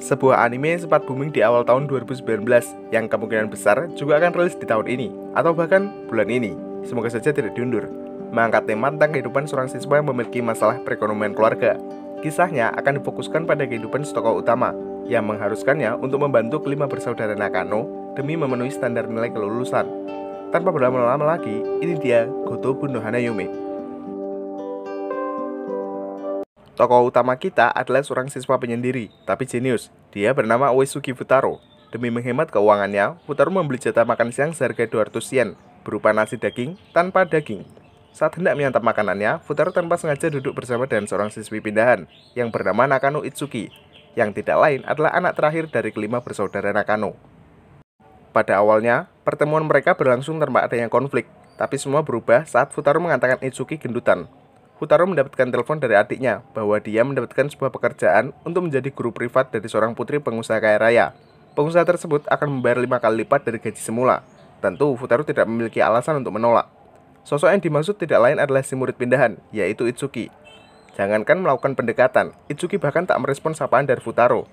Sebuah anime yang sempat booming di awal tahun 2019 yang kemungkinan besar juga akan rilis di tahun ini atau bahkan bulan ini. Semoga saja tidak diundur. Mengangkat tema tentang kehidupan seorang siswa yang memiliki masalah perekonomian keluarga. Kisahnya akan difokuskan pada kehidupan tokoh utama yang mengharuskannya untuk membantu kelima bersaudara Nakano demi memenuhi standar nilai kelulusan. Tanpa berlama-lama lagi, ini dia Gotobu no Hanayome. Tokoh utama kita adalah seorang siswa penyendiri, tapi jenius. Dia bernama Uesugi Futaro. Demi menghemat keuangannya, Futaro membeli jatah makan siang seharga 200 yen, berupa nasi daging tanpa daging. Saat hendak menyantap makanannya, Futaro tanpa sengaja duduk bersama dengan seorang siswi pindahan, yang bernama Nakano Itsuki, yang tidak lain adalah anak terakhir dari kelima bersaudara Nakano. Pada awalnya, pertemuan mereka berlangsung tanpa adanya konflik, tapi semua berubah saat Futaro mengatakan Itsuki gendutan. Futaro mendapatkan telepon dari adiknya bahwa dia mendapatkan sebuah pekerjaan untuk menjadi guru privat dari seorang putri pengusaha kaya raya. Pengusaha tersebut akan membayar 5 kali lipat dari gaji semula. Tentu Futaro tidak memiliki alasan untuk menolak. Sosok yang dimaksud tidak lain adalah si murid pindahan, yaitu Itsuki. Jangankan melakukan pendekatan, Itsuki bahkan tak merespon sapaan dari Futaro.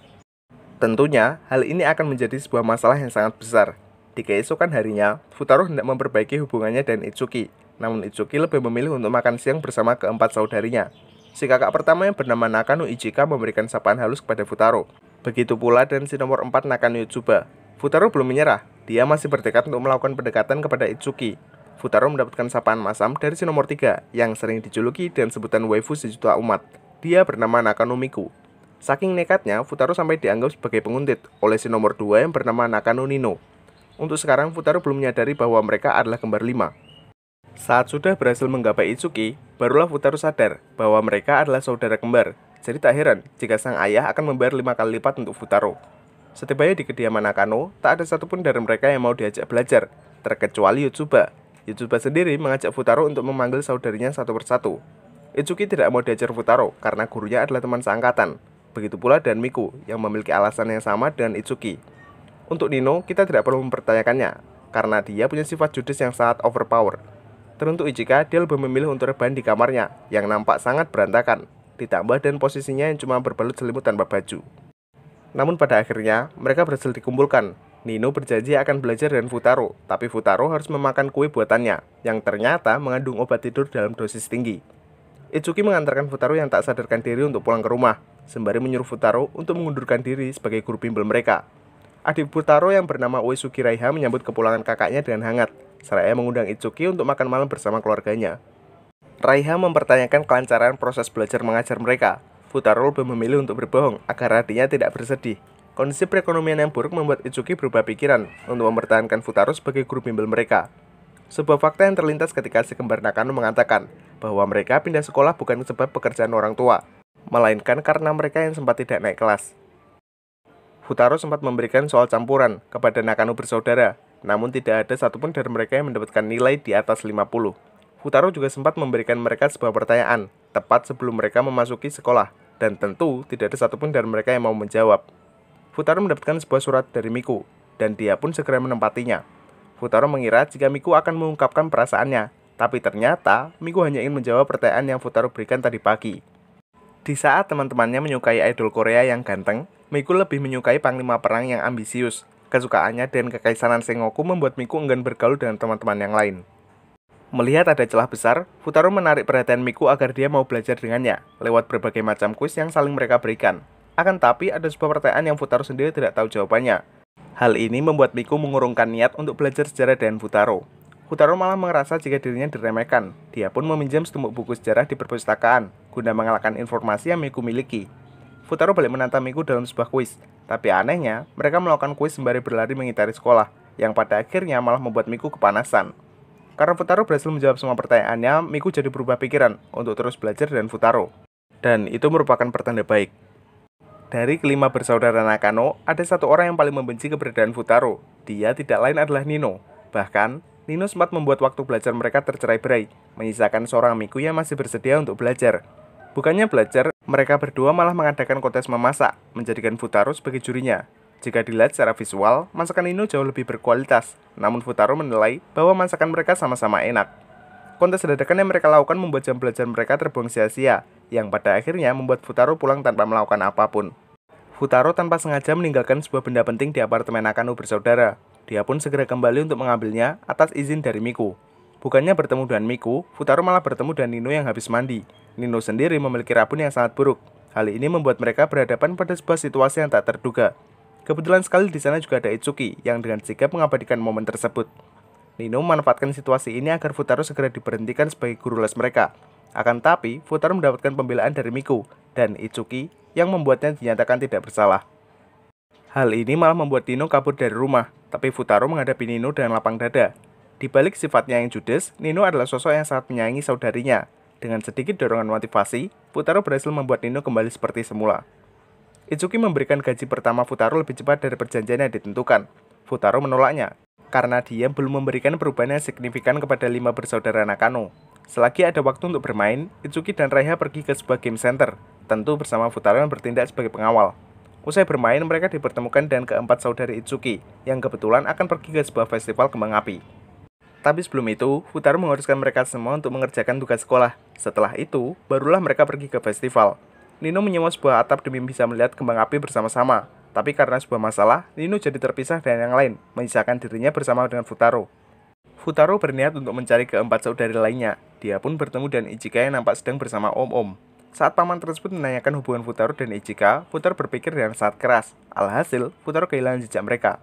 Tentunya, hal ini akan menjadi sebuah masalah yang sangat besar. Di keesokan harinya, Futaro hendak memperbaiki hubungannya dengan Itsuki. Namun Itsuki lebih memilih untuk makan siang bersama keempat saudarinya. Si kakak pertama yang bernama Nakano Ichika memberikan sapaan halus kepada Futaro. Begitu pula dengan si nomor 4 Nakano Yotsuba. Futaro belum menyerah, dia masih bertekad untuk melakukan pendekatan kepada Itsuki. Futaro mendapatkan sapaan masam dari si nomor 3 yang sering dijuluki dengan sebutan waifu sejuta umat. Dia bernama Nakano Miku. Saking nekatnya, Futaro sampai dianggap sebagai penguntit oleh si nomor 2 yang bernama Nakano Nino. Untuk sekarang, Futaro belum menyadari bahwa mereka adalah kembar 5. Saat sudah berhasil menggapai Itsuki, barulah Futaro sadar bahwa mereka adalah saudara kembar. Jadi tak heran jika sang ayah akan membayar 5 kali lipat untuk Futaro. Setibanya di kediaman Nakano, tak ada satupun dari mereka yang mau diajak belajar, terkecuali Yotsuba. Yotsuba sendiri mengajak Futaro untuk memanggil saudarinya satu persatu. Itsuki tidak mau diajar Futaro karena gurunya adalah teman seangkatan. Begitu pula dengan Miku yang memiliki alasan yang sama dengan Itsuki. Untuk Nino, kita tidak perlu mempertanyakannya karena dia punya sifat judes yang sangat overpower. Teruntuk Ichika, dia lebih memilih untuk rebahan di kamarnya, yang nampak sangat berantakan, ditambah dan posisinya yang cuma berbalut selimut tanpa baju. Namun pada akhirnya, mereka berhasil dikumpulkan. Nino berjanji akan belajar dengan Futaro, tapi Futaro harus memakan kue buatannya, yang ternyata mengandung obat tidur dalam dosis tinggi. Itsuki mengantarkan Futaro yang tak sadarkan diri untuk pulang ke rumah, sembari menyuruh Futaro untuk mengundurkan diri sebagai guru bimbel mereka. Adik Futaro yang bernama Uesugi Raiha menyambut kepulangan kakaknya dengan hangat. Seraya mengundang Itsuki untuk makan malam bersama keluarganya. Raiha mempertanyakan kelancaran proses belajar mengajar mereka. Futaro lebih memilih untuk berbohong agar hatinya tidak bersedih. Kondisi perekonomian yang buruk membuat Itsuki berubah pikiran untuk mempertahankan Futaro sebagai guru bimbel mereka. Sebuah fakta yang terlintas ketika si kembar Nakano mengatakan bahwa mereka pindah sekolah bukan sebab pekerjaan orang tua, melainkan karena mereka yang sempat tidak naik kelas. Futaro sempat memberikan soal campuran kepada Nakano bersaudara, namun tidak ada satupun dari mereka yang mendapatkan nilai di atas 50. Futaro juga sempat memberikan mereka sebuah pertanyaan, tepat sebelum mereka memasuki sekolah, dan tentu tidak ada satupun dari mereka yang mau menjawab. Futaro mendapatkan sebuah surat dari Miku, dan dia pun segera menempatinya. Futaro mengira jika Miku akan mengungkapkan perasaannya, tapi ternyata Miku hanya ingin menjawab pertanyaan yang Futaro berikan tadi pagi. Di saat teman-temannya menyukai idol Korea yang ganteng, Miku lebih menyukai panglima perang yang ambisius. Kesukaannya dan kekaisaran Sengoku membuat Miku enggan bergaul dengan teman-teman yang lain. Melihat ada celah besar, Futaro menarik perhatian Miku agar dia mau belajar dengannya, lewat berbagai macam kuis yang saling mereka berikan. Akan tapi, ada sebuah pertanyaan yang Futaro sendiri tidak tahu jawabannya. Hal ini membuat Miku mengurungkan niat untuk belajar sejarah dengan Futaro. Futaro malah merasa jika dirinya diremehkan. Dia pun meminjam setumpuk buku sejarah di perpustakaan, guna mengalahkan informasi yang Miku miliki. Futaro balik menantang Miku dalam sebuah kuis, tapi anehnya, mereka melakukan kuis sembari berlari mengitari sekolah, yang pada akhirnya malah membuat Miku kepanasan. Karena Futaro berhasil menjawab semua pertanyaannya, Miku jadi berubah pikiran untuk terus belajar dengan Futaro. Dan itu merupakan pertanda baik. Dari kelima bersaudara Nakano, ada satu orang yang paling membenci keberadaan Futaro. Dia tidak lain adalah Nino. Bahkan, Nino sempat membuat waktu belajar mereka tercerai-berai, menyisakan seorang Miku yang masih bersedia untuk belajar. Bukannya belajar, mereka berdua malah mengadakan kontes memasak, menjadikan Futaro sebagai jurinya. Jika dilihat secara visual, masakan Nino jauh lebih berkualitas, namun Futaro menilai bahwa masakan mereka sama-sama enak. Kontes dadakan yang mereka lakukan membuat jam belajar mereka terbuang sia-sia, yang pada akhirnya membuat Futaro pulang tanpa melakukan apapun. Futaro tanpa sengaja meninggalkan sebuah benda penting di apartemen Nakano bersaudara. Dia pun segera kembali untuk mengambilnya atas izin dari Miku. Bukannya bertemu dengan Miku, Futaro malah bertemu dengan Nino yang habis mandi. Nino sendiri memiliki rabun yang sangat buruk. Hal ini membuat mereka berhadapan pada sebuah situasi yang tak terduga. Kebetulan sekali di sana juga ada Itsuki yang dengan sigap mengabadikan momen tersebut. Nino memanfaatkan situasi ini agar Futaro segera diberhentikan sebagai guru les mereka. Akan tapi, Futaro mendapatkan pembelaan dari Miku dan Itsuki yang membuatnya dinyatakan tidak bersalah. Hal ini malah membuat Nino kabur dari rumah, tapi Futaro menghadapi Nino dengan lapang dada. Di balik sifatnya yang judes, Nino adalah sosok yang sangat menyayangi saudarinya. Dengan sedikit dorongan motivasi, Futaro berhasil membuat Nino kembali seperti semula. Itsuki memberikan gaji pertama Futaro lebih cepat dari perjanjian yang ditentukan. Futaro menolaknya, karena dia belum memberikan perubahan yang signifikan kepada 5 bersaudara Nakano. Selagi ada waktu untuk bermain, Itsuki dan Raiha pergi ke sebuah game center, tentu bersama Futaro yang bertindak sebagai pengawal. Usai bermain, mereka dipertemukan dengan keempat saudari Itsuki, yang kebetulan akan pergi ke sebuah festival kembang api. Tapi sebelum itu, Futaro mengharuskan mereka semua untuk mengerjakan tugas sekolah. Setelah itu, barulah mereka pergi ke festival. Nino menyewa sebuah atap demi bisa melihat kembang api bersama-sama. Tapi karena sebuah masalah, Nino jadi terpisah dengan yang lain, menyisakan dirinya bersama dengan Futaro. Futaro berniat untuk mencari keempat saudari lainnya. Dia pun bertemu dengan Ichika yang nampak sedang bersama om-om. Saat paman tersebut menanyakan hubungan Futaro dan Ichika, Futaro berpikir dengan sangat keras. Alhasil, Futaro kehilangan jejak mereka.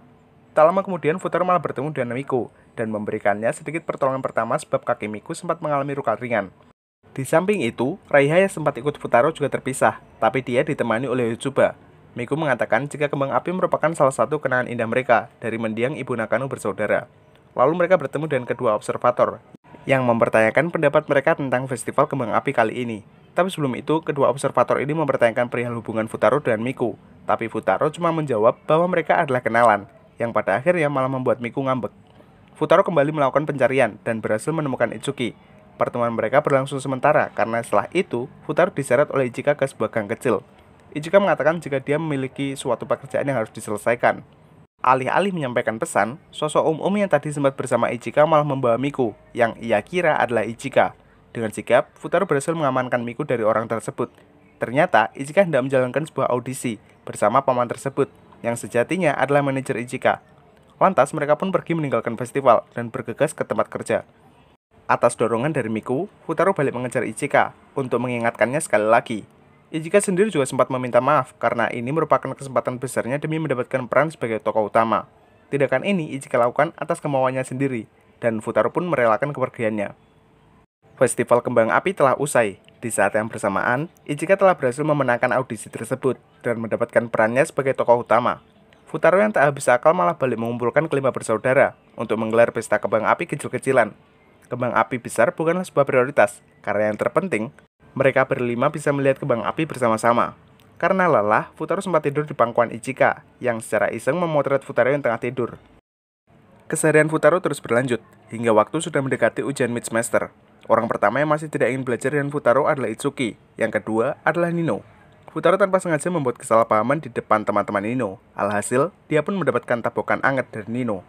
Tak lama kemudian, Futaro malah bertemu dengan Miku dan memberikannya sedikit pertolongan pertama sebab kaki Miku sempat mengalami luka ringan. Di samping itu, Raiha yang sempat ikut Futaro juga terpisah, tapi dia ditemani oleh Yotsuba. Miku mengatakan jika kembang api merupakan salah satu kenangan indah mereka dari mendiang ibu Nakano bersaudara. Lalu mereka bertemu dengan kedua observator yang mempertanyakan pendapat mereka tentang festival kembang api kali ini. Tapi sebelum itu, kedua observator ini mempertanyakan perihal hubungan Futaro dan Miku. Tapi Futaro cuma menjawab bahwa mereka adalah kenalan, yang pada akhirnya malah membuat Miku ngambek. Futaro kembali melakukan pencarian dan berhasil menemukan Itsuki. Pertemuan mereka berlangsung sementara karena setelah itu, Futaro diseret oleh Ichika ke sebuah gang kecil. Ichika mengatakan jika dia memiliki suatu pekerjaan yang harus diselesaikan. Alih-alih menyampaikan pesan, sosok om-om yang tadi sempat bersama Ichika malah membawa Miku, yang ia kira adalah Ichika. Dengan sigap, Futaro berhasil mengamankan Miku dari orang tersebut. Ternyata, Ichika hendak menjalankan sebuah audisi bersama paman tersebut, yang sejatinya adalah manajer Ichika. Lantas, mereka pun pergi meninggalkan festival dan bergegas ke tempat kerja. Atas dorongan dari Miku, Futaro balik mengejar Ichika untuk mengingatkannya sekali lagi. Ichika sendiri juga sempat meminta maaf karena ini merupakan kesempatan besarnya demi mendapatkan peran sebagai tokoh utama. Tindakan ini Ichika lakukan atas kemauannya sendiri, dan Futaro pun merelakan kepergiannya. Festival kembang api telah usai. Di saat yang bersamaan, Ichika telah berhasil memenangkan audisi tersebut dan mendapatkan perannya sebagai tokoh utama. Futaro yang tak habis akal malah balik mengumpulkan kelima bersaudara untuk menggelar pesta kembang api kecil-kecilan. Kembang api besar bukanlah sebuah prioritas, karena yang terpenting, mereka berlima bisa melihat kembang api bersama-sama. Karena lelah, Futaro sempat tidur di pangkuan Ichika, yang secara iseng memotret Futaro yang tengah tidur. Keseharian Futaro terus berlanjut, hingga waktu sudah mendekati ujian mid-semester. Orang pertama yang masih tidak ingin belajar dengan Futaro adalah Itsuki, yang kedua adalah Nino. Futaro tanpa sengaja membuat kesalahpahaman di depan teman-teman Nino. Alhasil, dia pun mendapatkan tabokan anget dari Nino.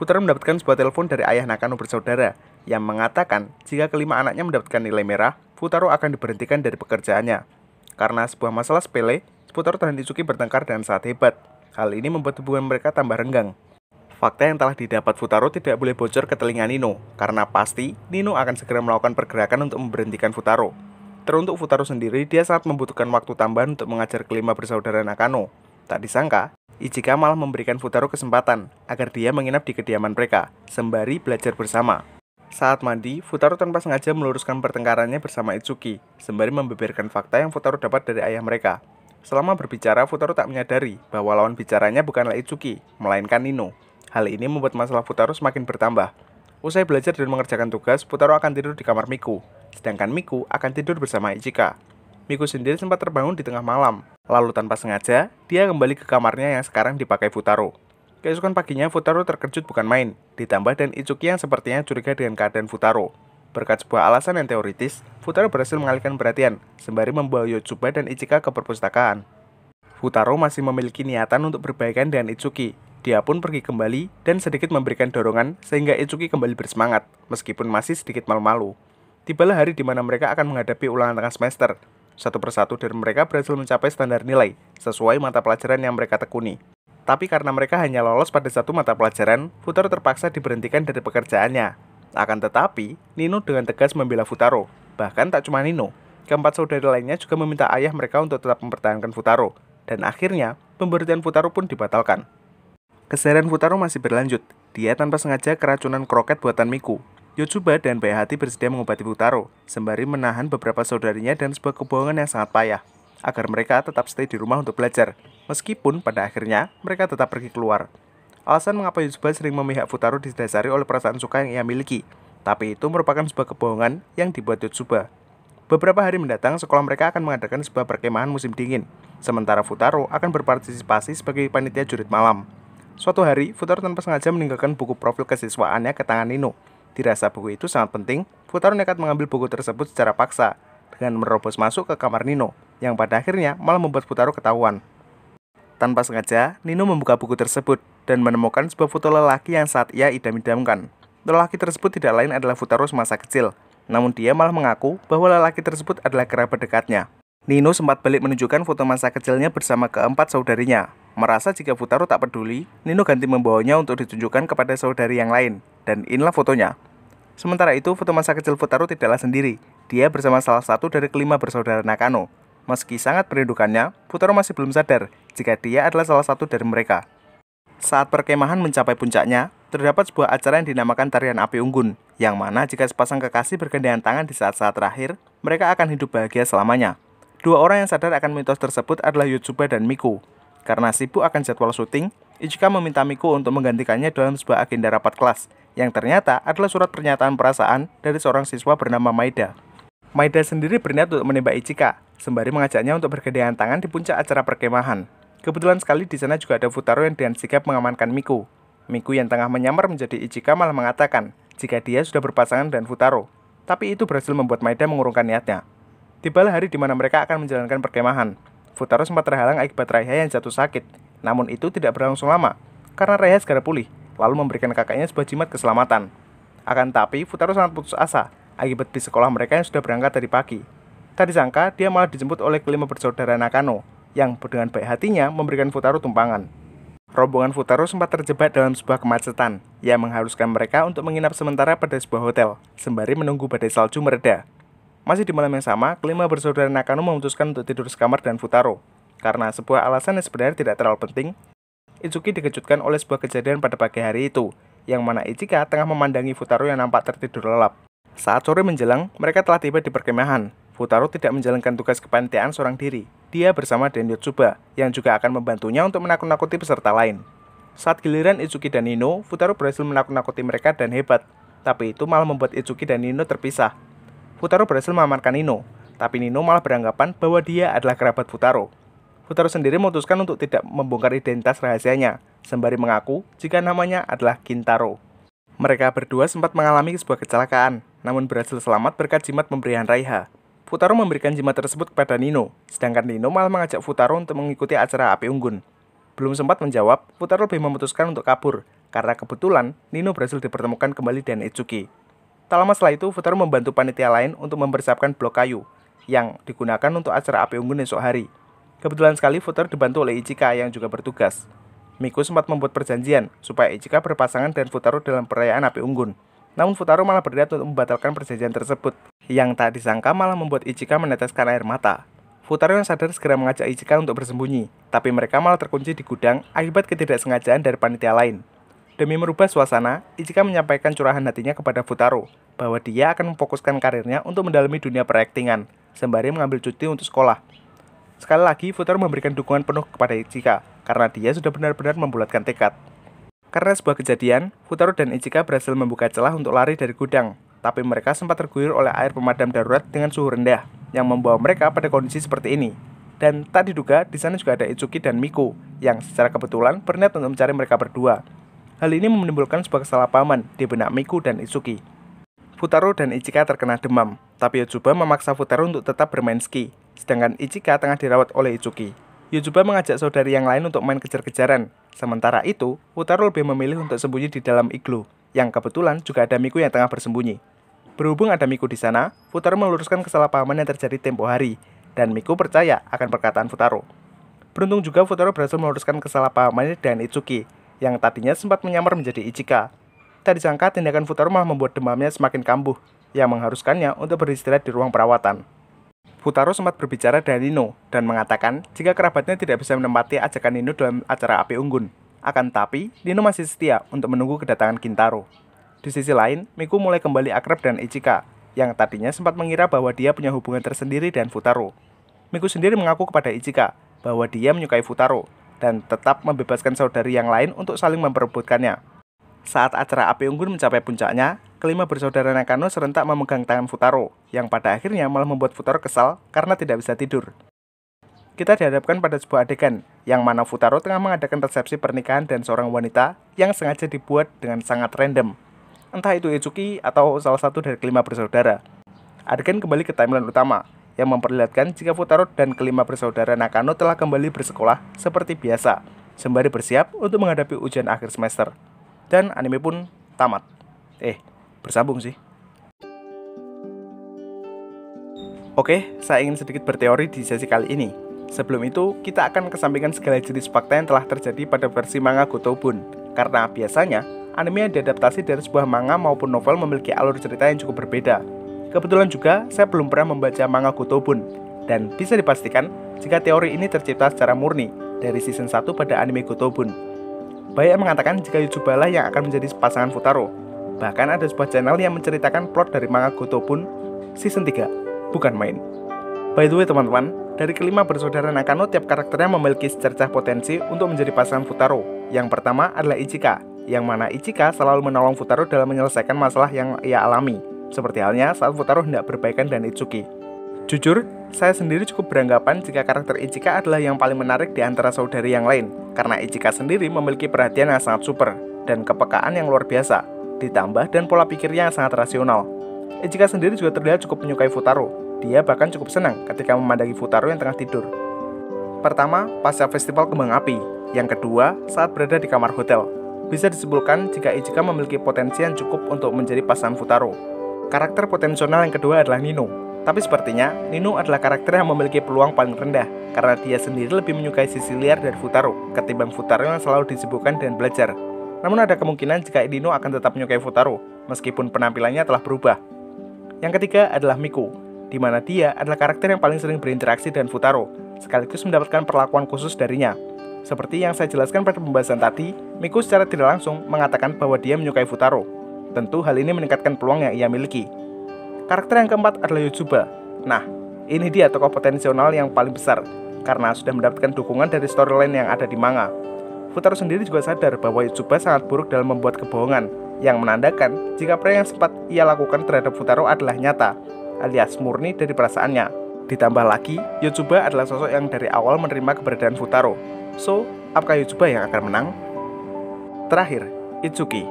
Futaro mendapatkan sebuah telepon dari ayah Nakano bersaudara, yang mengatakan jika kelima anaknya mendapatkan nilai merah, Futaro akan diberhentikan dari pekerjaannya. Karena sebuah masalah sepele, Futaro dan Itsuki bertengkar dengan sangat hebat. Hal ini membuat hubungan mereka tambah renggang. Fakta yang telah didapat Futaro tidak boleh bocor ke telinga Nino, karena pasti Nino akan segera melakukan pergerakan untuk memberhentikan Futaro. Teruntuk Futaro sendiri, dia sangat membutuhkan waktu tambahan untuk mengajar kelima bersaudara Nakano. Tak disangka, Ichika malah memberikan Futaro kesempatan agar dia menginap di kediaman mereka, sembari belajar bersama. Saat mandi, Futaro tanpa sengaja meluruskan pertengkarannya bersama Itsuki, sembari membeberkan fakta yang Futaro dapat dari ayah mereka. Selama berbicara, Futaro tak menyadari bahwa lawan bicaranya bukanlah Itsuki, melainkan Nino. Hal ini membuat masalah Futaro semakin bertambah. Usai belajar dan mengerjakan tugas, Futaro akan tidur di kamar Miku, sedangkan Miku akan tidur bersama Ichika. Miku sendiri sempat terbangun di tengah malam, lalu tanpa sengaja, dia kembali ke kamarnya yang sekarang dipakai Futaro. Keesokan paginya, Futaro terkejut bukan main, ditambah dan Itsuki yang sepertinya curiga dengan keadaan Futaro. Berkat sebuah alasan yang teoritis, Futaro berhasil mengalihkan perhatian, sembari membawa Yotsuba dan Ichika ke perpustakaan. Futaro masih memiliki niatan untuk berbaikan dengan Itsuki. Dia pun pergi kembali dan sedikit memberikan dorongan sehingga Itsuki kembali bersemangat, meskipun masih sedikit malu-malu. Tibalah hari di mana mereka akan menghadapi ulangan tengah semester. Satu persatu dari mereka berhasil mencapai standar nilai sesuai mata pelajaran yang mereka tekuni. Tapi karena mereka hanya lolos pada satu mata pelajaran, Futaro terpaksa diberhentikan dari pekerjaannya. Akan tetapi, Nino dengan tegas membela Futaro. Bahkan tak cuma Nino, keempat saudara lainnya juga meminta ayah mereka untuk tetap mempertahankan Futaro. Dan akhirnya, pemberhentian Futaro pun dibatalkan. Keseharian Futaro masih berlanjut. Dia tanpa sengaja keracunan kroket buatan Miku. Yotsuba dan baik hati bersedia mengobati Futaro, sembari menahan beberapa saudarinya dan sebuah kebohongan yang sangat payah, agar mereka tetap stay di rumah untuk belajar, meskipun pada akhirnya mereka tetap pergi keluar. Alasan mengapa Yotsuba sering memihak Futaro didasari oleh perasaan suka yang ia miliki, tapi itu merupakan sebuah kebohongan yang dibuat Yotsuba. Beberapa hari mendatang, sekolah mereka akan mengadakan sebuah perkemahan musim dingin, sementara Futaro akan berpartisipasi sebagai panitia jurit malam. Suatu hari, Futaro tanpa sengaja meninggalkan buku profil kesiswaannya ke tangan Nino. Dirasa buku itu sangat penting, Futaro nekat mengambil buku tersebut secara paksa, dengan menerobos masuk ke kamar Nino, yang pada akhirnya malah membuat Futaro ketahuan. Tanpa sengaja, Nino membuka buku tersebut, dan menemukan sebuah foto lelaki yang saat ia idam-idamkan. Lelaki tersebut tidak lain adalah Futaro semasa kecil, namun dia malah mengaku bahwa lelaki tersebut adalah kerabat dekatnya. Nino sempat balik menunjukkan foto masa kecilnya bersama keempat saudarinya. Merasa jika Futaro tak peduli, Nino ganti membawanya untuk ditunjukkan kepada saudari yang lain, dan inilah fotonya. Sementara itu, foto masa kecil Futaro tidaklah sendiri. Dia bersama salah satu dari kelima bersaudara Nakano. Meski sangat merindukannya, Futaro masih belum sadar jika dia adalah salah satu dari mereka. Saat perkemahan mencapai puncaknya, terdapat sebuah acara yang dinamakan Tarian Api Unggun, yang mana jika sepasang kekasih bergandengan tangan di saat-saat terakhir, mereka akan hidup bahagia selamanya. Dua orang yang sadar akan mitos tersebut adalah Yotsuba dan Miku. Karena sibuk akan jadwal syuting, Ichika meminta Miku untuk menggantikannya dalam sebuah agenda rapat kelas, yang ternyata adalah surat pernyataan perasaan dari seorang siswa bernama Maeda. Maeda sendiri berniat untuk menembak Ichika, sembari mengajaknya untuk bergandengan tangan di puncak acara perkemahan. Kebetulan sekali di sana juga ada Futaro yang dengan sigap mengamankan Miku. Miku yang tengah menyamar menjadi Ichika malah mengatakan jika dia sudah berpasangan dengan Futaro, tapi itu berhasil membuat Maeda mengurungkan niatnya. Tibalah hari di mana mereka akan menjalankan perkemahan. Futaro sempat terhalang akibat Raiha yang jatuh sakit, namun itu tidak berlangsung lama, karena Raiha segera pulih, lalu memberikan kakaknya sebuah jimat keselamatan. Akan tapi, Futaro sangat putus asa, akibat di sekolah mereka yang sudah berangkat dari pagi. Tak disangka, dia malah dijemput oleh kelima bersaudara Nakano, yang dengan baik hatinya memberikan Futaro tumpangan. Rombongan Futaro sempat terjebak dalam sebuah kemacetan, yang mengharuskan mereka untuk menginap sementara pada sebuah hotel, sembari menunggu badai salju mereda. Masih di malam yang sama, kelima bersaudara Nakano memutuskan untuk tidur sekamar dengan Futaro. Karena sebuah alasan yang sebenarnya tidak terlalu penting, Itsuki dikejutkan oleh sebuah kejadian pada pagi hari itu, yang mana Ichika tengah memandangi Futaro yang nampak tertidur lelap. Saat sore menjelang, mereka telah tiba di perkemahan. Futaro tidak menjalankan tugas kepanitiaan seorang diri. Dia bersama dengan Yotsuba, yang juga akan membantunya untuk menakut-nakuti peserta lain. Saat giliran Itsuki dan Nino, Futaro berhasil menakut-nakuti mereka dan hebat. Tapi itu malah membuat Itsuki dan Nino terpisah. Futaro berhasil mengamankan Nino, tapi Nino malah beranggapan bahwa dia adalah kerabat Futaro. Futaro sendiri memutuskan untuk tidak membongkar identitas rahasianya, sembari mengaku jika namanya adalah Kintaro. Mereka berdua sempat mengalami sebuah kecelakaan, namun berhasil selamat berkat jimat pemberian Raiha. Futaro memberikan jimat tersebut kepada Nino, sedangkan Nino malah mengajak Futaro untuk mengikuti acara Api Unggun. Belum sempat menjawab, Futaro lebih memutuskan untuk kabur, karena kebetulan Nino berhasil dipertemukan kembali dengan Itsuki. Tak lama setelah itu, Futaro membantu panitia lain untuk mempersiapkan blok kayu yang digunakan untuk acara Api Unggun esok hari. Kebetulan sekali Futaro dibantu oleh Ichika yang juga bertugas. Miku sempat membuat perjanjian supaya Ichika berpasangan dengan Futaro dalam perayaan Api Unggun. Namun Futaro malah berniat untuk membatalkan perjanjian tersebut, yang tak disangka malah membuat Ichika meneteskan air mata. Futaro yang sadar segera mengajak Ichika untuk bersembunyi, tapi mereka malah terkunci di gudang akibat ketidaksengajaan dari panitia lain. Demi merubah suasana, Ichika menyampaikan curahan hatinya kepada Futaro, bahwa dia akan memfokuskan karirnya untuk mendalami dunia peraktingan, sembari mengambil cuti untuk sekolah. Sekali lagi, Futaro memberikan dukungan penuh kepada Ichika, karena dia sudah benar-benar membulatkan tekad. Karena sebuah kejadian, Futaro dan Ichika berhasil membuka celah untuk lari dari gudang, tapi mereka sempat terguyur oleh air pemadam darurat dengan suhu rendah, yang membawa mereka pada kondisi seperti ini. Dan tak diduga, di sana juga ada Itsuki dan Miku, yang secara kebetulan berniat untuk mencari mereka berdua. Hal ini menimbulkan sebuah kesalahpahaman di benak Miku dan Itsuki. Futaro dan Ichika terkena demam, tapi Yotsuba memaksa Futaro untuk tetap bermain ski, sedangkan Ichika tengah dirawat oleh Itsuki. Yotsuba mengajak saudari yang lain untuk main kejar-kejaran, sementara itu, Futaro lebih memilih untuk sembunyi di dalam iglu, yang kebetulan juga ada Miku yang tengah bersembunyi. Berhubung ada Miku di sana, Futaro meluruskan kesalahpahaman yang terjadi tempo hari, dan Miku percaya akan perkataan Futaro. Beruntung juga Futaro berhasil meluruskan kesalahpahamannya dengan Itsuki, yang tadinya sempat menyamar menjadi Ichika. Tak disangka tindakan Futaro malah membuat demamnya semakin kambuh, yang mengharuskannya untuk beristirahat di ruang perawatan. Futaro sempat berbicara dengan Nino dan mengatakan jika kerabatnya tidak bisa menempati ajakan Nino dalam acara Api Unggun. Akan tetapi, Nino masih setia untuk menunggu kedatangan Kintaro. Di sisi lain, Miku mulai kembali akrab dengan Ichika, yang tadinya sempat mengira bahwa dia punya hubungan tersendiri dengan Futaro. Miku sendiri mengaku kepada Ichika bahwa dia menyukai Futaro dan tetap membebaskan saudari yang lain untuk saling memperebutkannya. Saat acara Api Unggun mencapai puncaknya, kelima bersaudara Nakano serentak memegang tangan Futaro, yang pada akhirnya malah membuat Futaro kesal karena tidak bisa tidur. Kita dihadapkan pada sebuah adegan, yang mana Futaro tengah mengadakan resepsi pernikahan dan seorang wanita yang sengaja dibuat dengan sangat random. Entah itu Itsuki atau salah satu dari kelima bersaudara. Adegan kembali ke timeline utama, yang memperlihatkan jika Futaro dan kelima bersaudara Nakano telah kembali bersekolah seperti biasa, sembari bersiap untuk menghadapi ujian akhir semester. Dan anime pun tamat. Bersambung sih. Oke, saya ingin sedikit berteori di sesi kali ini. Sebelum itu, kita akan kesampingkan segala jenis fakta yang telah terjadi pada versi manga Gotobun. Karena biasanya, anime yang diadaptasi dari sebuah manga maupun novel memiliki alur cerita yang cukup berbeda. Kebetulan juga, saya belum pernah membaca manga Gotobun. Dan bisa dipastikan, jika teori ini tercipta secara murni dari season 1 pada anime Gotobun. Banyak mengatakan jika Yuzuba lah yang akan menjadi pasangan Futaro. Bahkan ada sebuah channel yang menceritakan plot dari manga Gotobun season 3. Bukan main. By the way teman-teman, dari kelima bersaudara Nakano, tiap karakternya memiliki secercah potensi untuk menjadi pasangan Futaro. Yang pertama adalah Ichika, yang mana Ichika selalu menolong Futaro dalam menyelesaikan masalah yang ia alami, seperti halnya saat Futaro hendak berbaikan dengan Itsuki. Jujur, saya sendiri cukup beranggapan jika karakter Ichika adalah yang paling menarik di antara saudari yang lain, karena Ichika sendiri memiliki perhatian yang sangat super, dan kepekaan yang luar biasa, ditambah dan pola pikirnya yang sangat rasional. Ichika sendiri juga terlihat cukup menyukai Futaro. Dia bahkan cukup senang ketika memandangi Futaro yang tengah tidur. Pertama, pasca festival kembang api. Yang kedua, saat berada di kamar hotel. Bisa disimpulkan jika Ichika memiliki potensi yang cukup untuk menjadi pasangan Futaro. Karakter potensial yang kedua adalah Nino. Tapi sepertinya, Nino adalah karakter yang memiliki peluang paling rendah, karena dia sendiri lebih menyukai sisi liar dari Futaro, ketimbang Futaro yang selalu disibukkan dan belajar. Namun ada kemungkinan jika Nino akan tetap menyukai Futaro, meskipun penampilannya telah berubah. Yang ketiga adalah Miku, di mana dia adalah karakter yang paling sering berinteraksi dengan Futaro, sekaligus mendapatkan perlakuan khusus darinya. Seperti yang saya jelaskan pada pembahasan tadi, Miku secara tidak langsung mengatakan bahwa dia menyukai Futaro. Tentu hal ini meningkatkan peluang yang ia miliki. Karakter yang keempat adalah Yuzuba. Nah, ini dia tokoh potensial yang paling besar, karena sudah mendapatkan dukungan dari storyline yang ada di manga. Futaro sendiri juga sadar bahwa Yuzuba sangat buruk dalam membuat kebohongan, yang menandakan jika apa yang sempat ia lakukan terhadap Futaro adalah nyata, alias murni dari perasaannya. Ditambah lagi, Yuzuba adalah sosok yang dari awal menerima keberadaan Futaro. So, apakah Yuzuba yang akan menang? Terakhir, Itsuki.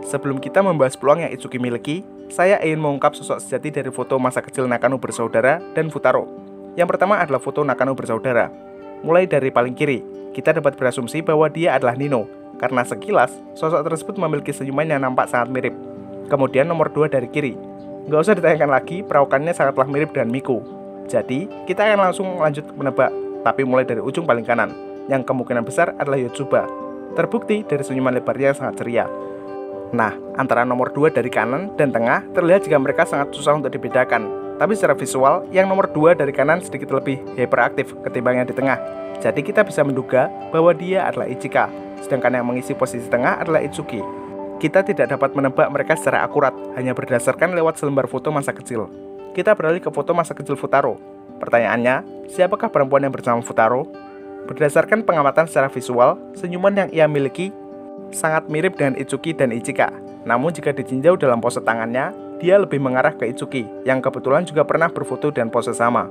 Sebelum kita membahas peluang yang Itsuki miliki, saya ingin mengungkap sosok sejati dari foto masa kecil Nakano bersaudara dan Futaro. Yang pertama adalah foto Nakano bersaudara. Mulai dari paling kiri, kita dapat berasumsi bahwa dia adalah Nino, karena sekilas, sosok tersebut memiliki senyuman yang nampak sangat mirip. Kemudian nomor 2 dari kiri. Nggak usah ditanyakan lagi, perawakannya sangatlah mirip dengan Miku. Jadi, kita akan langsung lanjut menebak, tapi mulai dari ujung paling kanan, yang kemungkinan besar adalah Yuzuba. Terbukti dari senyuman lebarnya yang sangat ceria. Nah, antara nomor 2 dari kanan dan tengah terlihat jika mereka sangat susah untuk dibedakan. Tapi secara visual, yang nomor 2 dari kanan sedikit lebih hiperaktif ketimbang yang di tengah. Jadi kita bisa menduga bahwa dia adalah Ichika, sedangkan yang mengisi posisi tengah adalah Itsuki. Kita tidak dapat menebak mereka secara akurat, hanya berdasarkan lewat selembar foto masa kecil. Kita beralih ke foto masa kecil Futaro. Pertanyaannya, siapakah perempuan yang bersama Futaro? Berdasarkan pengamatan secara visual, senyuman yang ia miliki sangat mirip dengan Itsuki dan Ichika. Namun jika ditinjau dalam pose tangannya, dia lebih mengarah ke Itsuki, yang kebetulan juga pernah berfoto dan pose sama.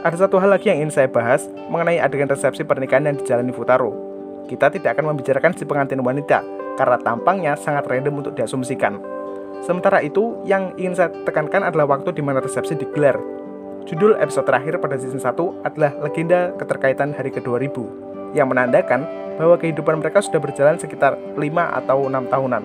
Ada satu hal lagi yang ingin saya bahas mengenai adegan resepsi pernikahan yang dijalani Futaro. Kita tidak akan membicarakan si pengantin wanita, karena tampangnya sangat random untuk diasumsikan. Sementara itu, yang ingin saya tekankan adalah waktu di mana resepsi digelar. Judul episode terakhir pada season 1 adalah Legenda Keterkaitan Hari ke-2000, yang menandakan bahwa kehidupan mereka sudah berjalan sekitar 5 atau 6 tahunan.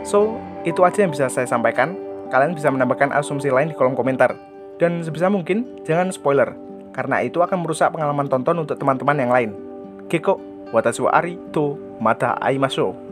So, itu aja yang bisa saya sampaikan. Kalian bisa menambahkan asumsi lain di kolom komentar. Dan sebisa mungkin, jangan spoiler, karena itu akan merusak pengalaman tonton untuk teman-teman yang lain. Keko, watashi wa ari to mata aimasho.